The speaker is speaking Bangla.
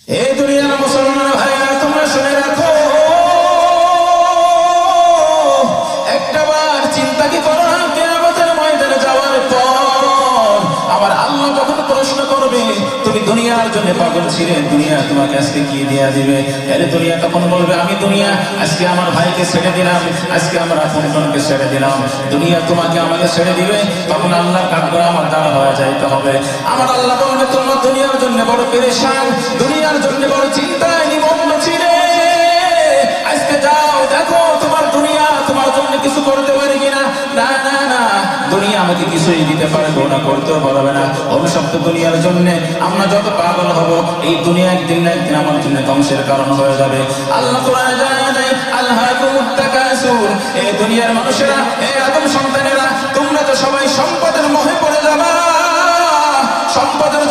এই দুনিয়ার মুসলমান ভাইরা তোমরা শুনে রাখো, একটা বার চিন্তা কি করো না, কিয়ামতের ময়দানে যাওয়ার পর আবার আল্লাহ যখন প্রশ্ন করবে তুমি দুনিয়ার জন্য পাগল ছিলে, দুনিয়া তোমাকে আজকে কি দেয়া দিবে? আরে দুনিয়া তখন বলবে আমি দুনিয়া আজকে আমার ভাইকে ছেড়ে দিলাম, আজকে আমার আপনজনকে ছেড়ে দিলাম, দুনিয়া তোমাকে আমাকে ছেড়ে দিবে। তখন আল্লাহর কাঠগড়া আমার দাঁড় হয়ে যাইতে হবে। আমার আল্লাহ বলবে তোমরা দুনিয়ার জন্য বড় পেরেশান, দুনিয়ার জন্য বড় চিন্তায় নিমগ্ন ছিলে, আজকে যাও দেখো তোমার দুনিয়া তোমার জন্য কিছু করতে পারে কিনা। না না না, দুনিয়া আমাকে কিছুই দিতে পারবে না, করতেও পারবে না। অভিশপ্ত দুনিয়ার জন্য আমরা যত পাগল হব, এই দুনিয়া একদিন না একদিন আমার জন্য ধ্বংসের কারণ হয়ে যাবে। আল্লাহ কোরআনে জানায় দেয় আলহাকুমুত তাকাসুর, এই দুনিয়ার মানুষেরা, এই আদম সন্তানেরা, তোমরা তো সবাই সম্পদের মোহে পড়ে যাবা, সম্পদের